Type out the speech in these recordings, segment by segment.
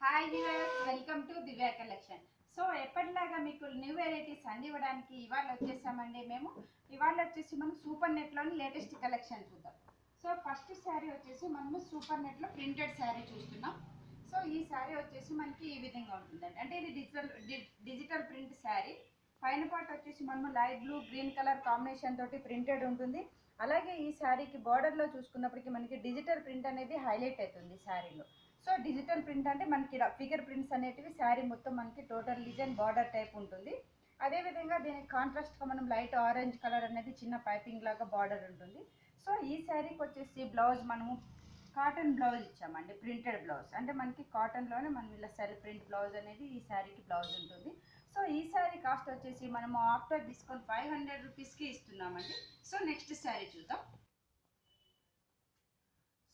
Hi viewers, welcome to Divya collection. So ఎప్పటిలాగా మీకు new varieties అందివ్వడానికి ఇవాళ వచ్చేసామండి. ఇవాళ వచ్చేసి మనం సూపర్ నెట్లోని లేటెస్ట్ కలెక్షన్ చూద్దాం. సో ఫస్ట్ శారీ వచ్చేసి మనము సూపర్ నెట్లో ప్రింటెడ్ శారీ చూస్తున్నాం. సో ఈ శారీ వచ్చేసి మనకి ఈ విధంగా ఉంటుందండి. అంటే ఇది డిజిటల్ ప్రింట్ శారీ. పైన పార్ట్ వచ్చేసి మనము light blue green colour combination తోటి ప్రింటెడ్ ఉంటుంది. అలాగే ఈ శారీకి బార్డర్లో చూసుకున్నప్పటికీ మనకి డిజిటల్ ప్రింట్ అనేది హైలైట్ అవుతుంది శారీలో. సో డిజిటల్ ప్రింట్ అంటే మనకి ఫిగర్ ప్రింట్స్ అనేటివి శారీ మొత్తం మనకి టోటల్ డిజైన్ బార్డర్ టైప్ ఉంటుంది. అదేవిధంగా దీనికి కాంట్రాస్ట్గా మనం లైట్ ఆరెంజ్ కలర్ అనేది చిన్న పైపింగ్ లాగా బార్డర్ ఉంటుంది. సో ఈ శారీకి వచ్చేసి బ్లౌజ్ మనము కాటన్ బ్లౌజ్ ఇచ్చామండి, ప్రింటెడ్ బ్లౌజ్. అంటే మనకి కాటన్లోనే మనం ఇలా సెల్ ప్రింట్ బ్లౌజ్ అనేది ఈ శారీకి బ్లౌజ్ ఉంటుంది. సో ఈ శారీ కాస్ట్ వచ్చేసి మనము ఆఫ్టర్ డిస్కౌంట్ 500 రూపీస్కి ఇస్తున్నామండి. సో నెక్స్ట్ శారీ చూద్దాం.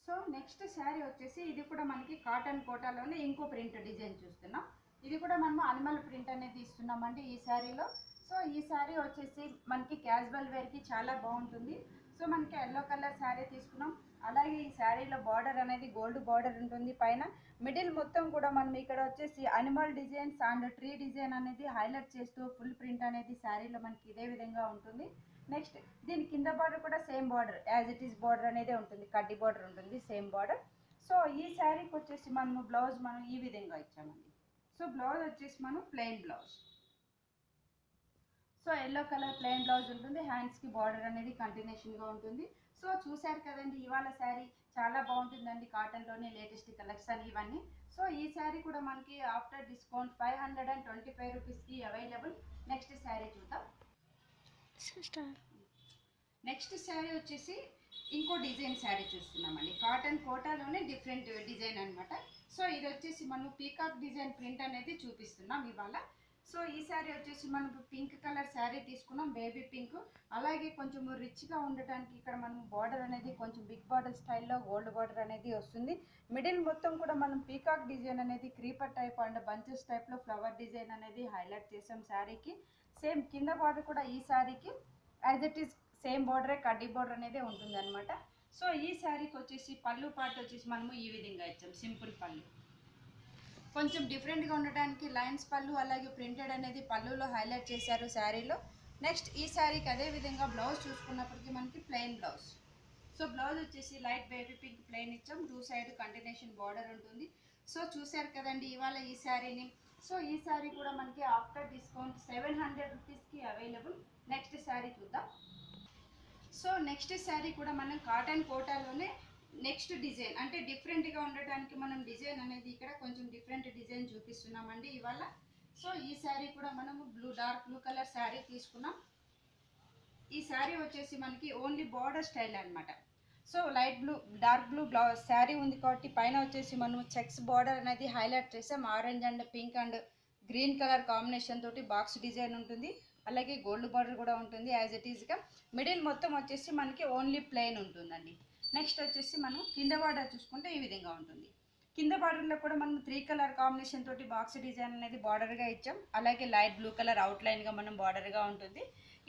సో నెక్స్ట్ శారీ వచ్చేసి ఇది కూడా మనకి కాటన్ కోటాలోనే ఇంకో ప్రింట్ డిజైన్ చూస్తున్నాం. ఇది కూడా మనము అనిమల్ ప్రింట్ అనేది ఇస్తున్నామండి ఈ శారీలో. సో ఈ శారీ వచ్చేసి మనకి క్యాజువల్ వేర్కి చాలా బాగుంటుంది. సో మనకి ఎల్లో కలర్ శారీ తీసుకున్నాం. అలాగే ఈ శారీలో బార్డర్ అనేది గోల్డ్ బార్డర్ ఉంటుంది. పైన మిడిల్ మొత్తం కూడా మనం ఇక్కడ వచ్చేసి animal designs and tree design అనేది హైలైట్ చేస్తూ ఫుల్ ప్రింట్ అనేది శారీలో మనకి ఇదే విధంగా ఉంటుంది. నెక్స్ట్ దీని కింద బార్డర్ కూడా same border as it is border అనేది ఉంటుంది, కడ్డీ బార్డర్ ఉంటుంది, సేమ్ బార్డర్. సో ఈ శారీకి వచ్చేసి మనము బ్లౌజ్ మనం ఈ విధంగా ఇచ్చామండి. సో బ్లౌజ్ వచ్చేసి మనం plain blouse. So yellow colour plain blouse ఉంటుంది. హ్యాండ్స్కి బార్డర్ అనేది కంటిన్యూషన్గా ఉంటుంది. సో చూశారు కదండి, ఇవాళ శారీ చాలా బాగుంటుందండి. కాటన్లోనే లేటెస్ట్ కలెక్షన్ ఇవన్నీ. సో ఈ శారీ కూడా మనకి ఆఫ్టర్ డిస్కౌంట్ 525 రూపీస్కి అవైలబుల్. నెక్స్ట్ శారీ చూద్దాం. నెక్స్ట్ శారీ వచ్చేసి ఇంకో డిజైన్ శారీ చూస్తున్నామండి. కాటన్ కోటాలోనే డిఫరెంట్ డిజైన్ అనమాట. సో ఇది వచ్చేసి మనం పీకాక్ డిజైన్ ప్రింట్ అనేది చూపిస్తున్నాం ఇవాళ. సో ఈ శారీ వచ్చేసి మనకు పింక్ కలర్ శారీ తీసుకున్నాం, బేబీ పింక్. అలాగే కొంచెం రిచ్గా ఉండటానికి ఇక్కడ మనం బార్డర్ అనేది కొంచెం బిగ్ బార్డర్ స్టైల్లో గోల్డ్ బార్డర్ అనేది వస్తుంది. మిడిల్ మొత్తం కూడా మనం పీకాక్ డిజైన్ అనేది క్రీపర్ టైప్ అండ్ బంచెస్ టైప్లో ఫ్లవర్ డిజైన్ అనేది హైలైట్ చేసాం శారీకి. సేమ్ కింద బార్డర్ కూడా ఈ శారీకి యాజ్ ఇట్ ఈస్ సేమ్ బార్డరే, కడ్డీ బార్డర్ అనేది ఉంటుంది అనమాట. సో ఈ శారీకి వచ్చేసి పళ్ళు పార్ట్ వచ్చేసి మనము ఈ విధంగా ఇచ్చాం, సింపుల్ పళ్ళు. కొంచెం డిఫరెంట్గా ఉండడానికి లైన్స్ పళ్ళు అలాగే ప్రింటెడ్ అనేది పళ్ళులో హైలైట్ చేశారు శారీలో. నెక్స్ట్ ఈ శారీకి అదే విధంగా బ్లౌజ్ చూసుకున్నప్పటికీ మనకి ప్లెయిన్ బ్లౌజ్. సో బ్లౌజ్ వచ్చేసి లైట్ బేబీ పింక్ ప్లెయిన్ ఇచ్చాం, 2 సైడ్ కంటిన్యూషన్ బార్డర్ ఉంటుంది. సో చూశారు కదండి ఇవాళ ఈ శారీని. సో ఈ శారీ కూడా మనకి ఆఫ్టర్ డిస్కౌంట్ 700 రూపీస్కి అవైలబుల్. నెక్స్ట్ శారీ చూద్దాం. సో నెక్స్ట్ శారీ కూడా మనం కాటన్ కోటాలోనే నెక్స్ట్ డిజైన్ అంటే డిఫరెంట్గా ఉండటానికి మనం డిజైన్ అనేది ఇక్కడ కొంచెం డిఫరెంట్ డిజైన్ చూపిస్తున్నామండి ఇవాళ. సో ఈ శారీ కూడా మనము డార్క్ బ్లూ కలర్ శారీ తీసుకున్నాం. ఈ శారీ వచ్చేసి మనకి ఓన్లీ బార్డర్ స్టైల్ అనమాట. So light blue dark blue blouse sari ఉంది కాబట్టి పైన వచ్చేసి మనం చెక్స్ బార్డర్ అనేది హైలైట్ చేసాం. Orange and pink and green colour combination తోటి బాక్స్ డిజైన్ ఉంటుంది. అలాగే గోల్డ్ బార్డర్ కూడా ఉంటుంది యాజ్ ఇట్ ఈస్గా. మిడిల్ మొత్తం వచ్చేసి మనకి ఓన్లీ ప్లెయిన్ ఉంటుందండి. నెక్స్ట్ వచ్చేసి మనం కింద బార్డర్ చూసుకుంటే ఈ విధంగా ఉంటుంది. కింద బార్డర్లో కూడా మనం 3 కలర్ కాంబినేషన్ తోటి బాక్స్ డిజైన్ అనేది బార్డర్గా ఇచ్చాం. అలాగే లైట్ బ్లూ కలర్ అవుట్లైన్గా మనం బార్డర్గా ఉంటుంది.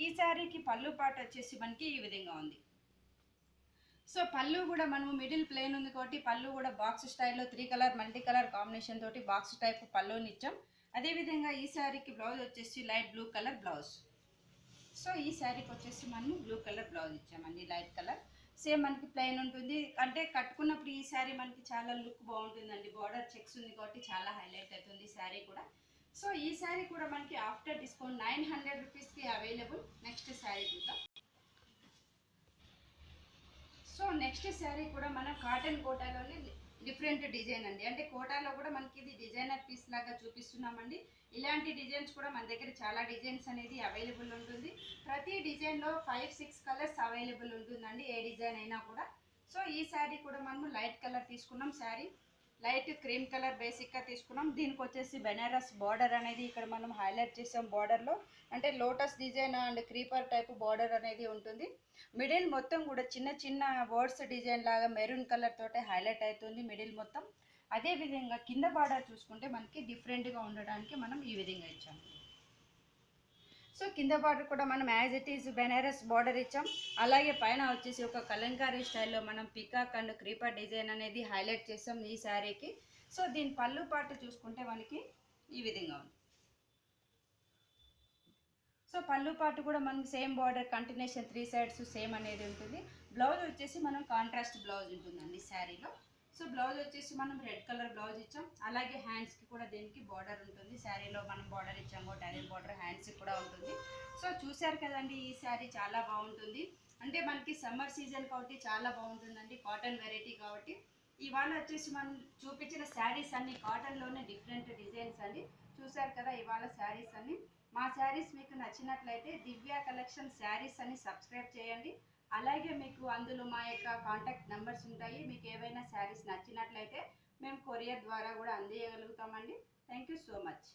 ఈ శారీకి పళ్ళు పార్ట్ వచ్చేసి మనకి ఈ విధంగా ఉంది. సో పళ్ళు కూడా మనము మిడిల్ ప్లెయిన్ ఉంది కాబట్టి పళ్ళు కూడా బాక్స్ స్టైల్లో 3 కలర్ మల్టీ కలర్ కాంబినేషన్ తోటి బాక్స్ టైప్ పళ్ళుని ఇచ్చాం. అదేవిధంగా ఈ శారీకి బ్లౌజ్ వచ్చేసి light blue colour blouse. So ఈ శారీకి వచ్చేసి మనము బ్లూ కలర్ బ్లౌజ్ ఇచ్చామండి, లైట్ కలర్. సేమ్ మనకి ప్లెయిన్ ఉంటుంది. అంటే కట్టుకున్నప్పుడు ఈ శారీ మనకి చాలా లుక్ బాగుంటుందండి. బార్డర్ చెక్స్ ఉంది కాబట్టి చాలా హైలైట్ అవుతుంది ఈ శారీ కూడా. సో ఈ శారీ కూడా మనకి ఆఫ్టర్ డిస్కౌంట్ 900 రూపీస్కి అవైలబుల్. నెక్స్ట్ శారీ చూద్దాం. సో నెక్స్ట్ శారీ కూడా మనం కాటన్ కోటాలోనే డిఫరెంట్ డిజైన్ అండి. అంటే కోటాలో కూడా మనకి ఇది డిజైనర్ పీస్ లాగా చూపిస్తున్నామండి. ఇలాంటి డిజైన్స్ కూడా మన దగ్గర చాలా డిజైన్స్ అనేది అవైలబుల్ ఉంటుంది. ప్రతి డిజైన్లో 5-6 కలర్స్ అవైలబుల్ ఉంటుందండి, ఏ డిజైన్ అయినా కూడా. సో ఈ శారీ కూడా మనము లైట్ కలర్ తీసుకున్నాం. శారీ లైట్ క్రీమ్ కలర్ బేసిక్గా తీసుకున్నాం. దీనికి వచ్చేసి బెనారస్ బార్డర్ అనేది ఇక్కడ మనం హైలైట్ చేసాం. బార్డర్లో అంటే lotus design and creeper type border అనేది ఉంటుంది. మిడిల్ మొత్తం కూడా చిన్న చిన్న వర్డ్స్ డిజైన్ లాగా మెరూన్ కలర్ తోటే హైలైట్ అవుతుంది మిడిల్ మొత్తం. అదేవిధంగా కింద బార్డర్ చూసుకుంటే మనకి డిఫరెంట్గా ఉండడానికి మనం ఈ విధంగా ఇచ్చాము. సో కింద బార్డర్ కూడా మనం as it is Banaras border ఇచ్చాం. అలాగే పైన వచ్చేసి ఒక కలంకారీ స్టైల్లో మనం పికాక్ అండ్ క్రీపర్ డిజైన్ అనేది హైలైట్ చేసాం ఈ శారీకి. సో దీని పళ్ళు పాటు చూసుకుంటే మనకి ఈ విధంగా ఉంది. సో పళ్ళు పాటు కూడా మనకి same border continuation 3 sides same అనేది ఉంటుంది. బ్లౌజ్ వచ్చేసి మనం కాంట్రాస్ట్ బ్లౌజ్ ఉంటుందండి శారీలో. సో బ్లౌజ్ వచ్చేసి మనం రెడ్ కలర్ బ్లౌజ్ ఇచ్చాం. అలాగే హ్యాండ్స్కి కూడా దీనికి బార్డర్ ఉంటుంది. శారీలో మనం బార్డర్ ఇచ్చాం కాబట్టి అదే బార్డర్ హ్యాండ్స్కి కూడా ఉంటుంది. సో చూశారు కదండి, ఈ శారీ చాలా బాగుంటుంది. అంటే మనకి సమ్మర్ సీజన్ కాబట్టి చాలా బాగుంటుందండి. కాటన్ వెరైటీ కాబట్టి. ఇవాళ వచ్చేసి మనం చూపించిన శారీస్ అన్ని కాటన్లోనే డిఫరెంట్ డిజైన్స్ అండి. చూశారు కదా ఇవాళ శారీస్ అన్ని. మా శారీస్ మీకు నచ్చినట్లయితే దివ్య కలెక్షన్ శారీస్ అని సబ్స్క్రైబ్ చేయండి. అలాగే మీకు అందులో మా యొక్క కాంటాక్ట్ నెంబర్స్ ఉంటాయి. మీకు ఏవైనా శారీస్ నచ్చినట్లయితే మేము కొరియర్ ద్వారా కూడా అందియగలుగుతామండి. Thank you so much.